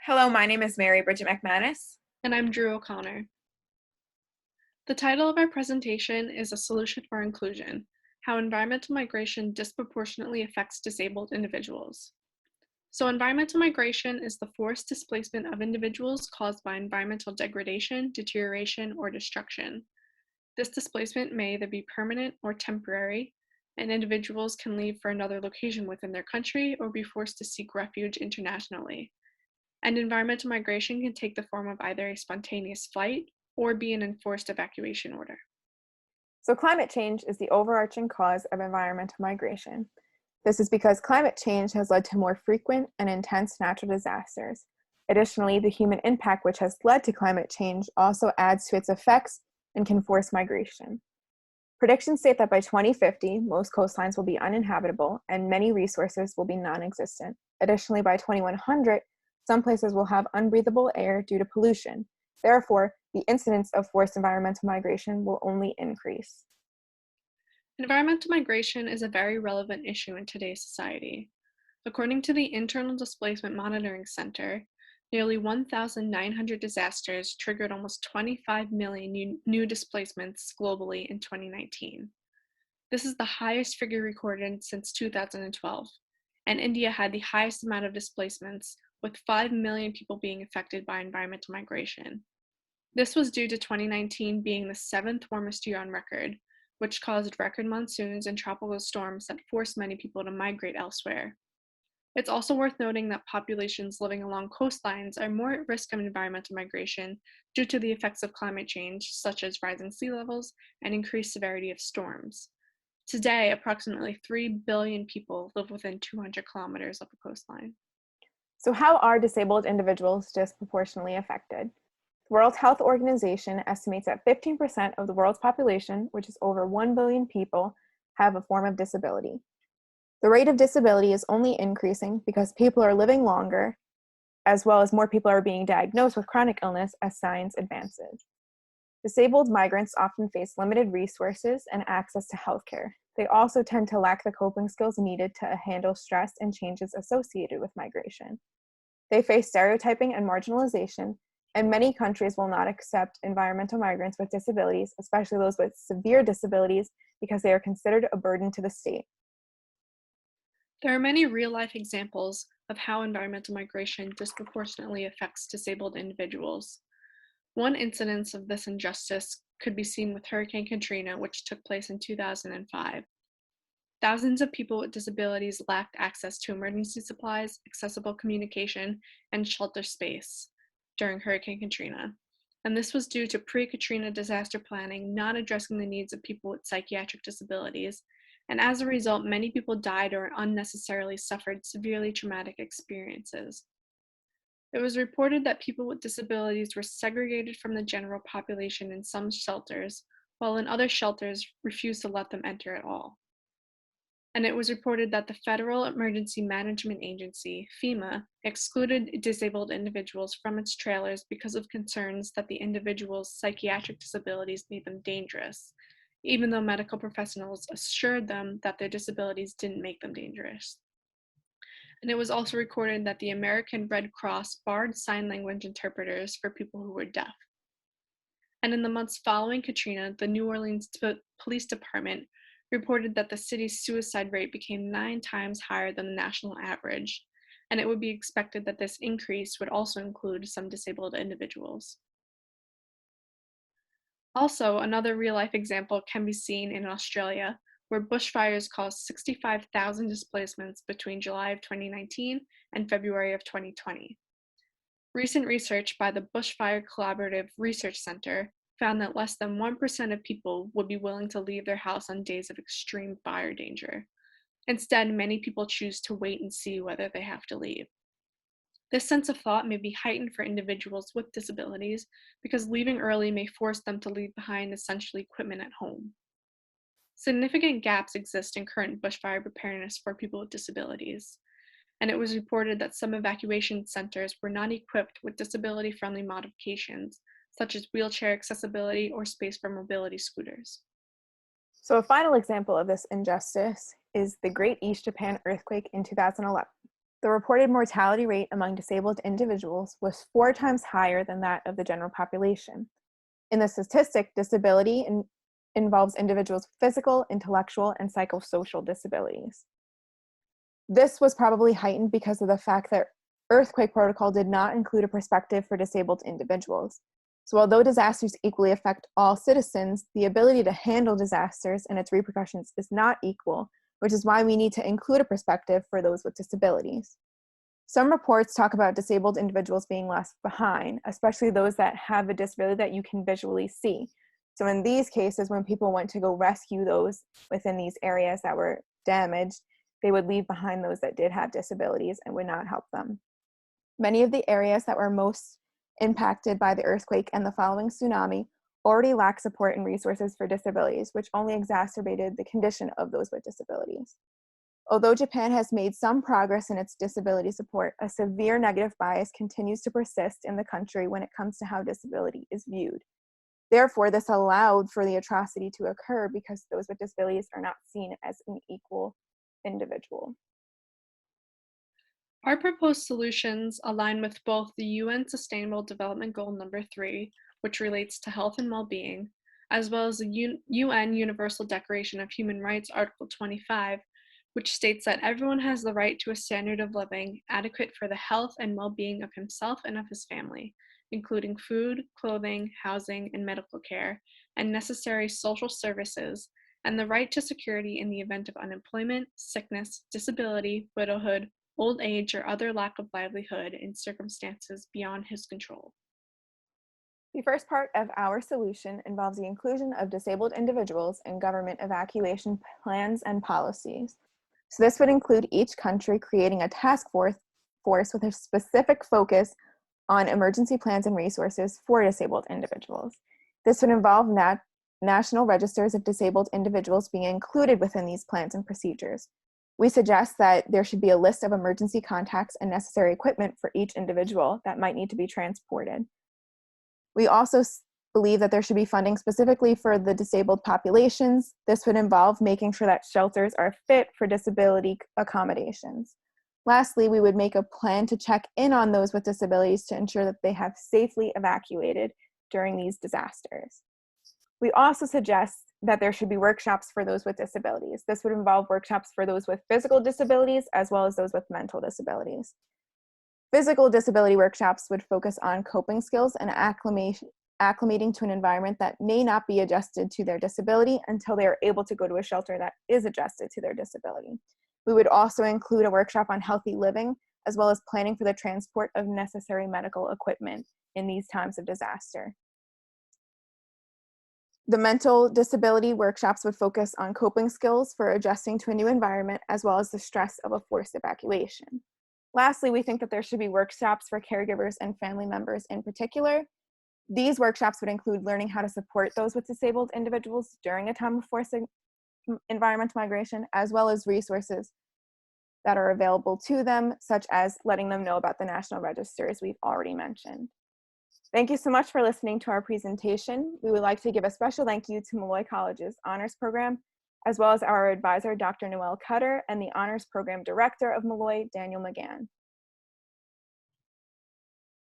Hello, my name is Brigid McManus. And I'm Drew O'Connor. The title of our presentation is A Solution for Inclusion: How Environmental Migration Disproportionately Affects Disabled Individuals. So environmental migration is the forced displacement of individuals caused by environmental degradation, deterioration, or destruction. This displacement may either be permanent or temporary, and individuals can leave for another location within their country or be forced to seek refuge internationally. And environmental migration can take the form of either a spontaneous flight or be an enforced evacuation order. So climate change is the overarching cause of environmental migration. This is because climate change has led to more frequent and intense natural disasters. Additionally, the human impact which has led to climate change also adds to its effects and can force migration. Predictions state that by 2050, most coastlines will be uninhabitable and many resources will be non-existent. Additionally, by 2100, some places will have unbreathable air due to pollution. Therefore, the incidence of forced environmental migration will only increase. Environmental migration is a very relevant issue in today's society. According to the Internal Displacement Monitoring Center, nearly 1,900 disasters triggered almost 25 million new displacements globally in 2019. This is the highest figure recorded since 2012, and India had the highest amount of displacements, with 5 million people being affected by environmental migration. This was due to 2019 being the 7th warmest year on record, which caused record monsoons and tropical storms that forced many people to migrate elsewhere. It's also worth noting that populations living along coastlines are more at risk of environmental migration due to the effects of climate change, such as rising sea levels and increased severity of storms. Today, approximately 3 billion people live within 200 kilometers of a coastline. So how are disabled individuals disproportionately affected? The World Health Organization estimates that 15% of the world's population, which is over 1 billion people, have a form of disability. The rate of disability is only increasing because people are living longer, as well as more people are being diagnosed with chronic illness as science advances. Disabled migrants often face limited resources and access to healthcare. They also tend to lack the coping skills needed to handle stress and changes associated with migration. They face stereotyping and marginalization, and many countries will not accept environmental migrants with disabilities, especially those with severe disabilities, because they are considered a burden to the state. There are many real-life examples of how environmental migration disproportionately affects disabled individuals. One incidence of this injustice could be seen with Hurricane Katrina, which took place in 2005. Thousands of people with disabilities lacked access to emergency supplies, accessible communication, and shelter space during Hurricane Katrina. And this was due to pre-Katrina disaster planning not addressing the needs of people with psychiatric disabilities. And as a result, many people died or unnecessarily suffered severely traumatic experiences. It was reported that people with disabilities were segregated from the general population in some shelters, while in other shelters refused to let them enter at all. And it was reported that the Federal Emergency Management Agency, FEMA, excluded disabled individuals from its trailers because of concerns that the individuals' psychiatric disabilities made them dangerous, even though medical professionals assured them that their disabilities didn't make them dangerous. And it was also recorded that the American Red Cross barred sign language interpreters for people who were deaf. And in the months following Katrina, the New Orleans Police Department reported that the city's suicide rate became 9 times higher than the national average, and it would be expected that this increase would also include some disabled individuals. Also, another real-life example can be seen in Australia, where bushfires caused 65,000 displacements between July of 2019 and February of 2020. Recent research by the Bushfire Collaborative Research Center found that less than 1% of people would be willing to leave their house on days of extreme fire danger. Instead, many people choose to wait and see whether they have to leave. This sense of thought may be heightened for individuals with disabilities because leaving early may force them to leave behind essential equipment at home. Significant gaps exist in current bushfire preparedness for people with disabilities, and it was reported that some evacuation centers were not equipped with disability-friendly modifications, such as wheelchair accessibility or space for mobility scooters. So a final example of this injustice is the Great East Japan earthquake in 2011. The reported mortality rate among disabled individuals was 4 times higher than that of the general population. In the statistic, disability involves individuals with physical, intellectual, and psychosocial disabilities. This was probably heightened because of the fact that earthquake protocol did not include a perspective for disabled individuals. So although disasters equally affect all citizens, the ability to handle disasters and its repercussions is not equal, which is why we need to include a perspective for those with disabilities. Some reports talk about disabled individuals being left behind, especially those that have a disability that you can visually see. So in these cases, when people went to go rescue those within these areas that were damaged, they would leave behind those that did have disabilities and would not help them. Many of the areas that were most impacted by the earthquake and the following tsunami already lack support and resources for disabilities, which only exacerbated the condition of those with disabilities. Although Japan has made some progress in its disability support, a severe negative bias continues to persist in the country when it comes to how disability is viewed. Therefore, this allowed for the atrocity to occur because those with disabilities are not seen as an equal individual. Our proposed solutions align with both the UN Sustainable Development Goal number 3, which relates to health and well-being, as well as the UN Universal Declaration of Human Rights, Article 25, which states that everyone has the right to a standard of living adequate for the health and well-being of himself and of his family, including food, clothing, housing, and medical care, and necessary social services, and the right to security in the event of unemployment, sickness, disability, widowhood, old age, or other lack of livelihood in circumstances beyond his control. The first part of our solution involves the inclusion of disabled individuals in government evacuation plans and policies. So this would include each country creating a task force with a specific focus on emergency plans and resources for disabled individuals. This would involve national registers of disabled individuals being included within these plans and procedures. We suggest that there should be a list of emergency contacts and necessary equipment for each individual that might need to be transported. We also believe that there should be funding specifically for the disabled populations. This would involve making sure that shelters are fit for disability accommodations. Lastly, we would make a plan to check in on those with disabilities to ensure that they have safely evacuated during these disasters. We also suggest that there should be workshops for those with disabilities. This would involve workshops for those with physical disabilities as well as those with mental disabilities. Physical disability workshops would focus on coping skills and acclimating to an environment that may not be adjusted to their disability until they are able to go to a shelter that is adjusted to their disability. We would also include a workshop on healthy living, as well as planning for the transport of necessary medical equipment in these times of disaster. The mental disability workshops would focus on coping skills for adjusting to a new environment, as well as the stress of a forced evacuation. Lastly, we think that there should be workshops for caregivers and family members in particular. These workshops would include learning how to support those with disabled individuals during a time of forced environmental migration, as well as resources that are available to them, such as letting them know about the national registers we've already mentioned. Thank you so much for listening to our presentation. We would like to give a special thank you to Molloy College's Honors Program, as well as our advisor, Dr. Noelle Cutter, and the Honors Program Director of Molloy, Daniel McGann.